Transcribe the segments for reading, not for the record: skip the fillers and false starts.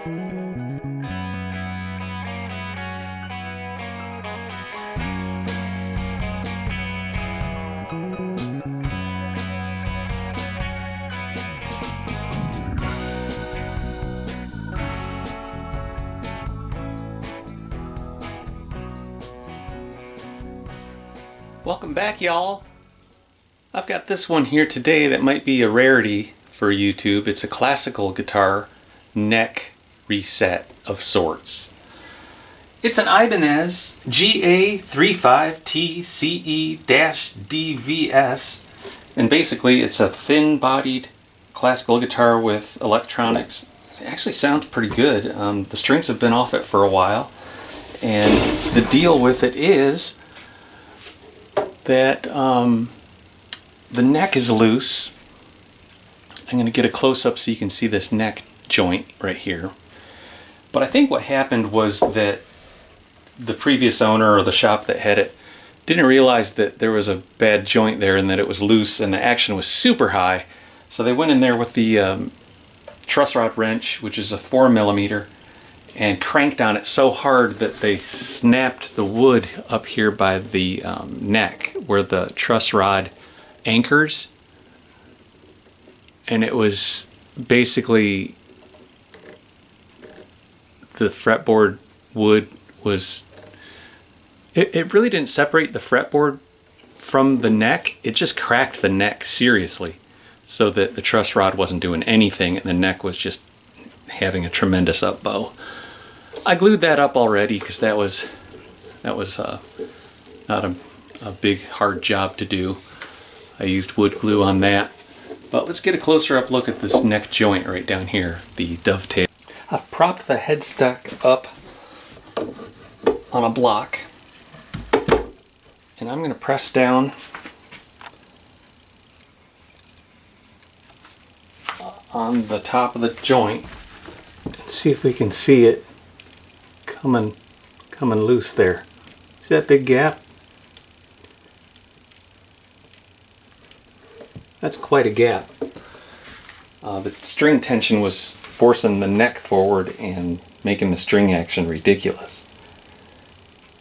Welcome back, y'all. I've got this one here today that might be a rarity for YouTube. It's a classical guitar neck reset of sorts. It's an Ibanez GA35TCE-DVS, and basically it's a thin-bodied classical guitar with electronics. It actually sounds pretty good. The strings have been off it for a while, and the deal with it is that the neck is loose. I'm going to get a close-up so you can see this neck joint right here. But I think what happened was that the previous owner or the shop that had it didn't realize that there was a bad joint there and that it was loose and the action was super high. So they went in there with the truss rod wrench, which is a 4mm, and cranked on it so hard that they snapped the wood up here by the neck where the truss rod anchors, and it was basically the fretboard wood was it really didn't separate the fretboard from the neck. It just cracked the neck seriously, so that the truss rod wasn't doing anything and the neck was just having a tremendous up bow. I glued that up already because that was not a big hard job to do. I used wood glue on that. But let's get a closer up look at this neck joint right down here, the dovetail. I've propped the headstock up on a block, and I'm going to press down on the top of the joint and see if we can see it coming loose there. See that big gap? That's quite a gap. The string tension was forcing the neck forward and making the string action ridiculous. So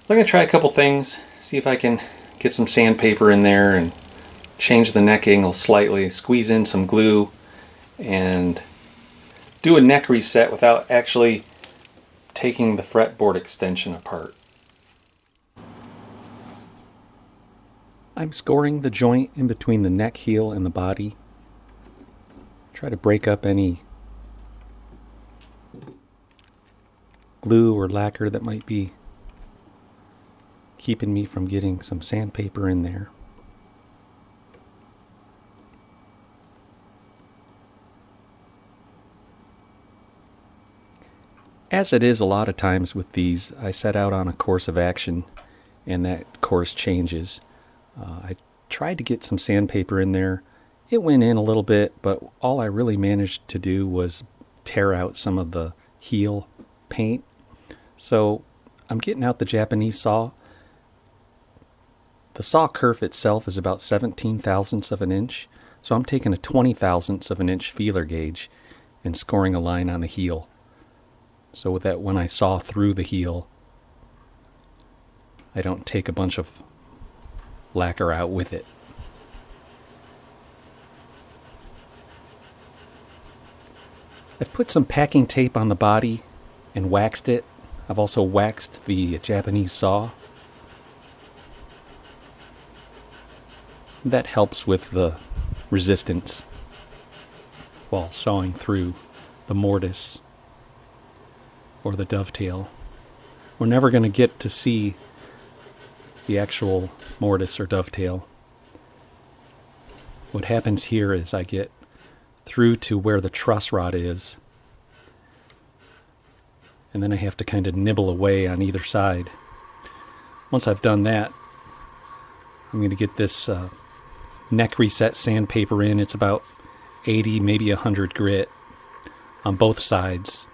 I'm going to try a couple things, see if I can get some sandpaper in there and change the neck angle slightly, squeeze in some glue, and do a neck reset without actually taking the fretboard extension apart. I'm scoring the joint in between the neck heel and the body. Try to break up any glue or lacquer that might be keeping me from getting some sandpaper in there. As it is a lot of times with these, I set out on a course of action and that course changes. I tried to get some sandpaper in there. It went in a little bit, but all I really managed to do was tear out some of the heel paint. So I'm getting out the Japanese saw. The saw kerf itself is about 17 thousandths of an inch. So I'm taking a 20 thousandths of an inch feeler gauge and scoring a line on the heel, so that when I saw through the heel, I don't take a bunch of lacquer out with it. I've put some packing tape on the body and waxed it. I've also waxed the Japanese saw. That helps with the resistance while sawing through the mortise or the dovetail. We're never going to get to see the actual mortise or dovetail. What happens here is I get through to where the truss rod is, and then I have to kind of nibble away on either side. Once I've done that, I'm going to get this neck reset sandpaper in. It's about 80, maybe 100 grit on both sides.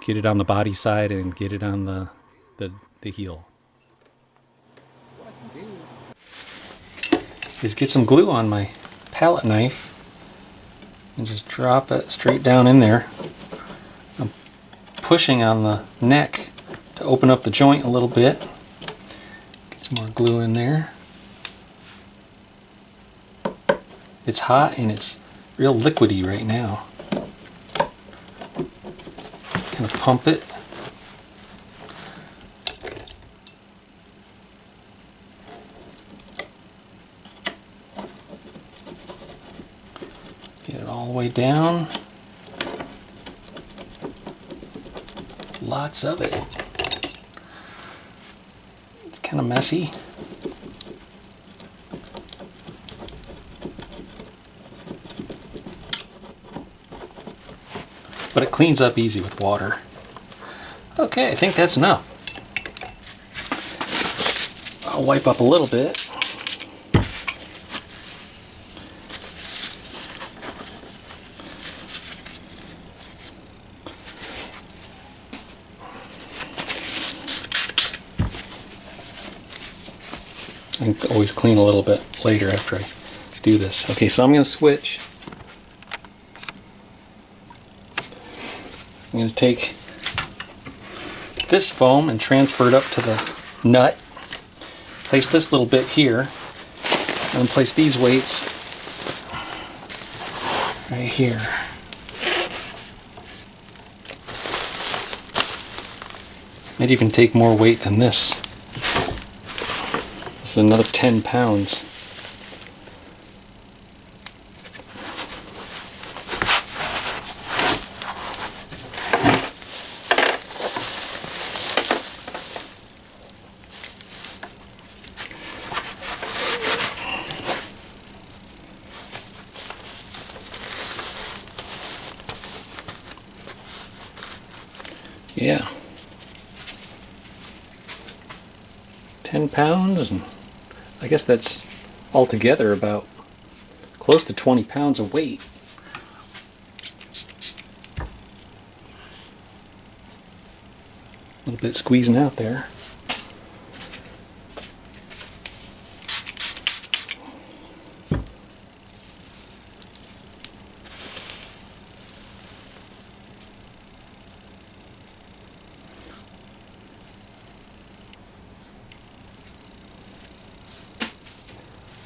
Get it on the body side and get it on the heel. What I can do is get some glue on my palette knife and just drop it straight down in there. I'm pushing on the neck to open up the joint a little bit. Get some more glue in there. It's hot and it's real liquidy right now. Kind of pump it. Get it all the way down. Lots of it. It's kind of messy. But it cleans up easy with water. Okay, I think that's enough. I'll wipe up a little bit. I can always clean a little bit later after I do this. Okay, so I'm going to switch. I'm going to take this foam and transfer it up to the nut. Place this little bit here, and place these weights right here. Maybe you can take more weight than this. This is another 10 pounds. Yeah. 10 pounds, and I guess that's altogether about close to 20 pounds of weight. A little bit squeezing out there.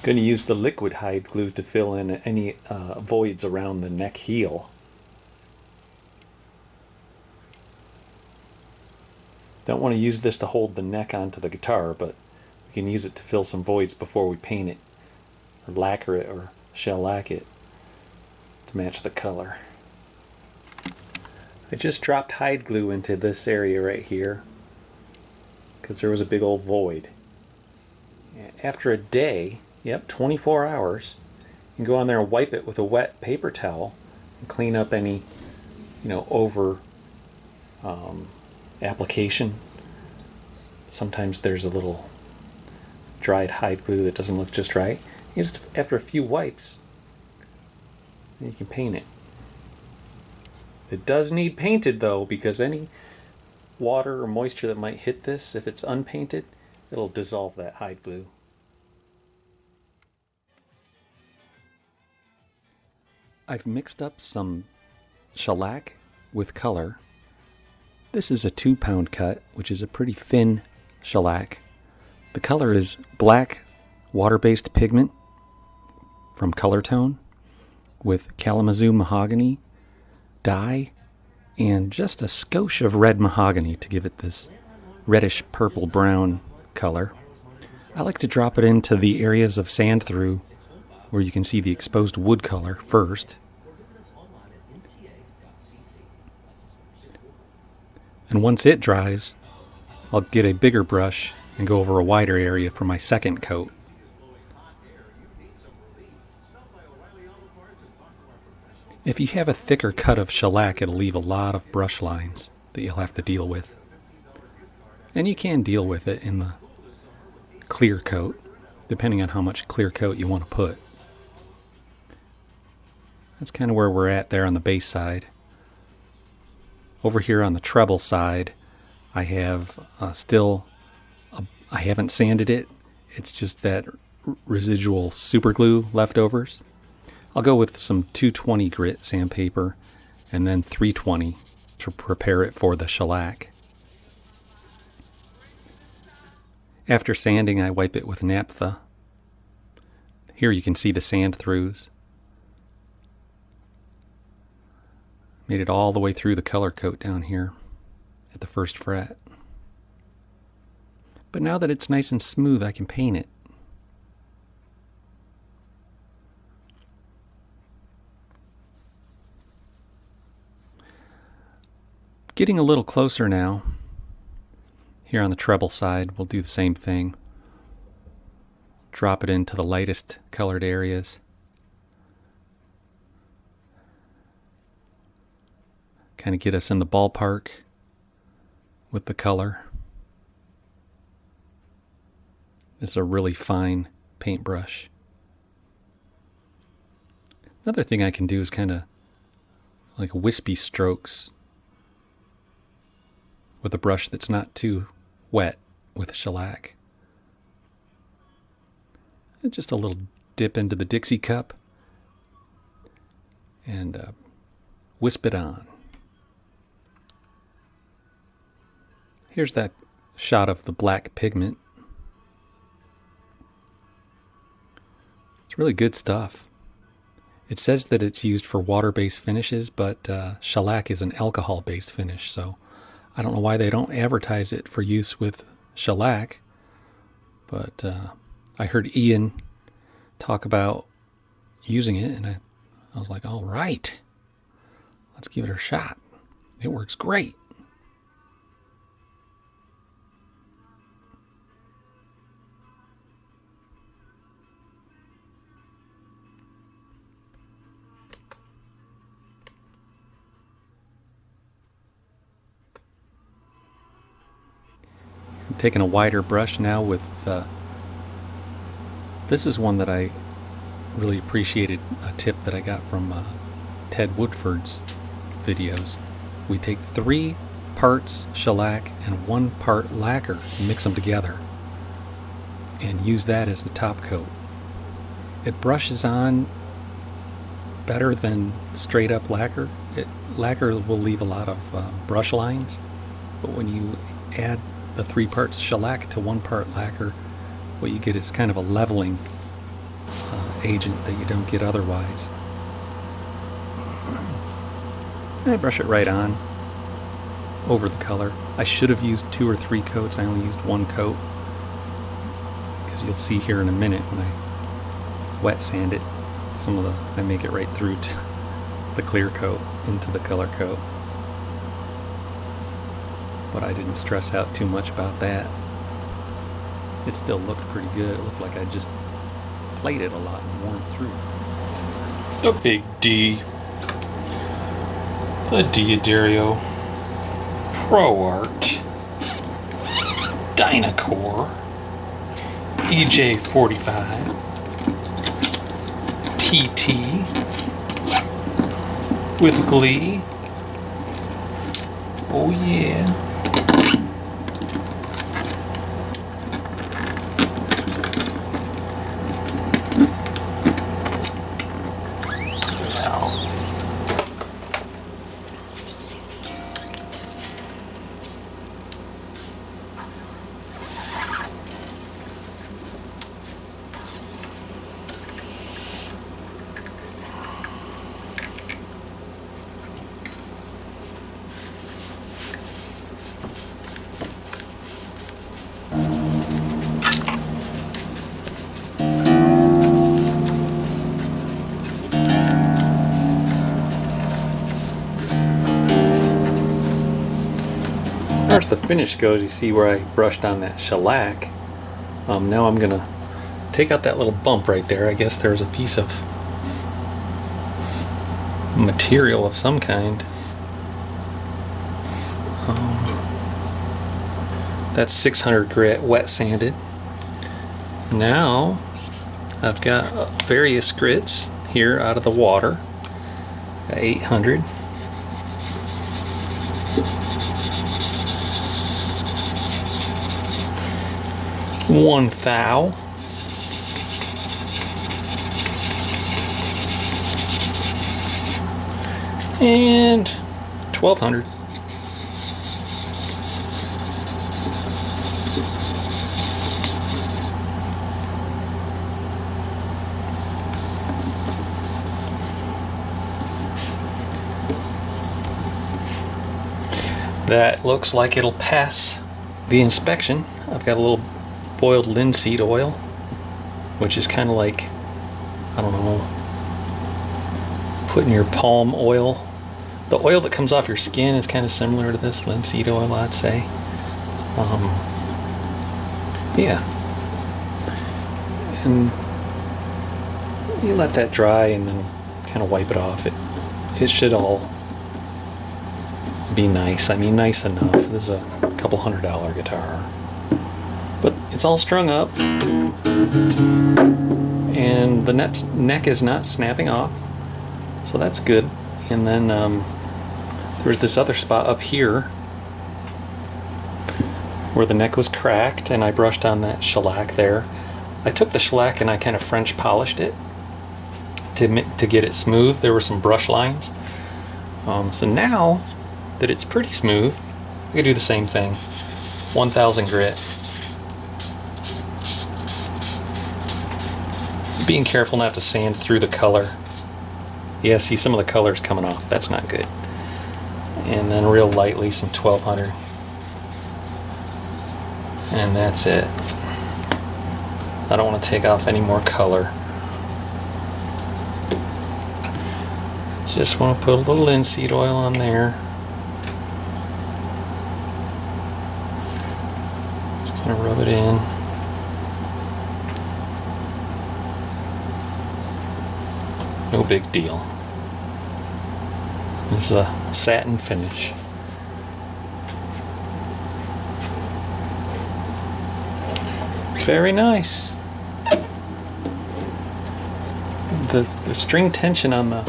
Going to use the liquid hide glue to fill in any voids around the neck heel. Don't want to use this to hold the neck onto the guitar, but we can use it to fill some voids before we paint it, or lacquer it, or shellac it to match the color. I just dropped hide glue into this area right here because there was a big old void. After a day, yep, 24 hours, you can go on there and wipe it with a wet paper towel and clean up any, over application. Sometimes there's a little dried hide glue that doesn't look just right. You just, after a few wipes, you can paint it. It does need painted though, because any water or moisture that might hit this, if it's unpainted, it'll dissolve that hide glue. I've mixed up some shellac with color. This is a 2-pound cut, which is a pretty thin shellac. The color is black water-based pigment from Color Tone with Kalamazoo mahogany dye and just a skosh of red mahogany to give it this reddish purple brown color. I like to drop it into the areas of sand through where you can see the exposed wood color first. And once it dries, I'll get a bigger brush and go over a wider area for my second coat. If you have a thicker cut of shellac, it'll leave a lot of brush lines that you'll have to deal with. And you can deal with it in the clear coat, depending on how much clear coat you want to put. That's kind of where we're at there on the bass side. Over here on the treble side, I have I haven't sanded it. It's just that residual super glue leftovers. I'll go with some 220 grit sandpaper and then 320 to prepare it for the shellac. After sanding, I wipe it with naphtha. Here you can see the sand throughs. Made it all the way through the color coat down here at the first fret. But now that it's nice and smooth, I can paint it. Getting a little closer now. Here on the treble side, we'll do the same thing. Drop it into the lightest colored areas. Kind of get us in the ballpark with the color. This is a really fine paintbrush. Another thing I can do is kind of like wispy strokes with a brush that's not too wet with shellac. And just a little dip into the Dixie cup and wisp it on. Here's that shot of the black pigment. It's really good stuff. It says that it's used for water-based finishes, but shellac is an alcohol-based finish, so I don't know why they don't advertise it for use with shellac, but I heard Ian talk about using it, and I was like, all right, let's give it a shot. It works great. I'm taking a wider brush now with, this is one that I really appreciated, a tip that I got from Ted Woodford's videos. We take 3 parts shellac and 1 part lacquer, mix them together, and use that as the top coat. It brushes on better than straight up lacquer. Lacquer will leave a lot of brush lines, but when you add the 3 parts shellac to 1 part lacquer, what you get is kind of a leveling agent that you don't get otherwise. And I brush it right on over the color. I should have used 2 or 3 coats. I only used 1 coat, because you'll see here in a minute when I wet sand it, I make it right through to the clear coat into the color coat. But I didn't stress out too much about that. It still looked pretty good. It looked like I just played it a lot and worn through. The Big D. The Diodario Pro Art Dynacore EJ45 TT with Glee. Oh yeah. As far as the finish goes, you see where I brushed on that shellac. Now I'm gonna take out that little bump right there. I guess there's a piece of material of some kind. That's 600 grit wet sanded. Now I've got various grits here out of the water. Got 800. One thou. And 1200. That looks like it'll pass the inspection. I've got a little boiled linseed oil, which is kind of like, I don't know, putting your palm oil. The oil that comes off your skin is kind of similar to this linseed oil, I'd say. Yeah. And you let that dry and then kind of wipe it off. It should all be nice. I mean, nice enough. This is a couple $100 guitar. But it's all strung up. And the neck is not snapping off. So that's good. And then there's this other spot up here where the neck was cracked, and I brushed on that shellac there. I took the shellac and I kind of French polished it to get it smooth. There were some brush lines. So now that it's pretty smooth, I could do the same thing. 1000 grit. Being careful not to sand through the color. Yeah, see some of the color's coming off. That's not good. And then real lightly some 1200. And that's it. I don't want to take off any more color. Just want to put a little linseed oil on there. Just kind of rub it in. No big deal. This is a satin finish. Very nice. The string tension on the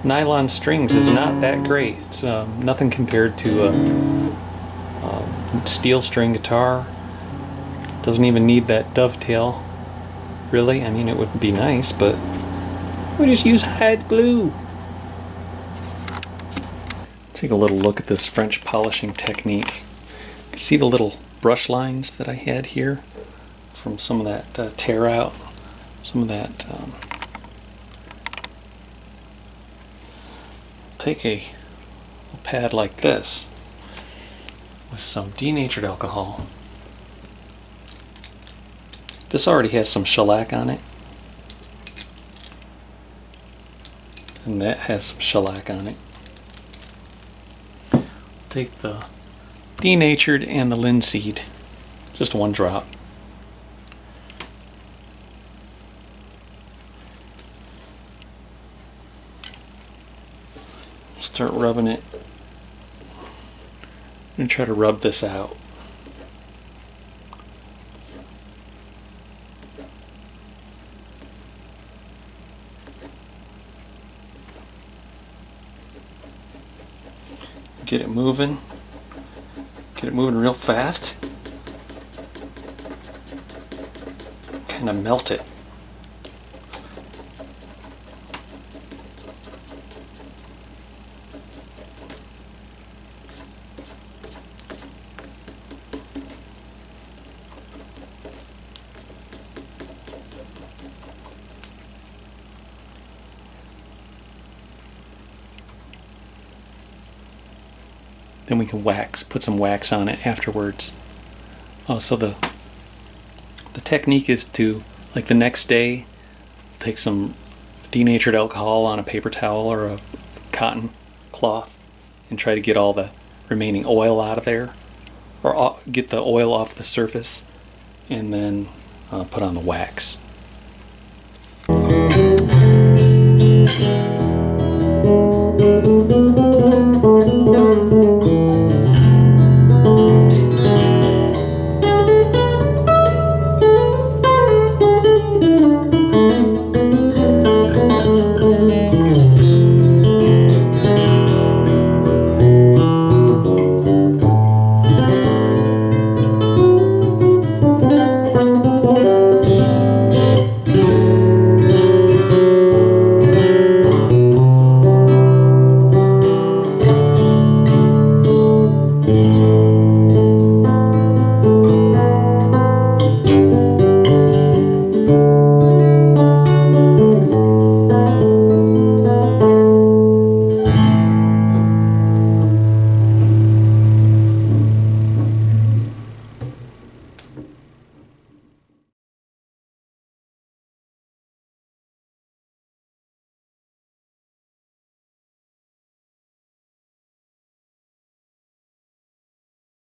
nylon strings is not that great. It's nothing compared to a steel string guitar. Doesn't even need that dovetail, really. I mean, it would be nice, but we just use hide glue. Take a little look at this French polishing technique. You can see the little brush lines that I had here from some of that tear out, some of that. Take a pad like this with some denatured alcohol. This already has some shellac on it, and that has some shellac on it. Take the denatured and the linseed, just one drop. Start rubbing it and try to rub this out. Get it moving. Get it moving real fast. Kind of melt it. Then we can put some wax on it afterwards. So the technique is to, like the next day, take some denatured alcohol on a paper towel or a cotton cloth and try to get all the remaining oil out of there, or get the oil off the surface, and then put on the wax.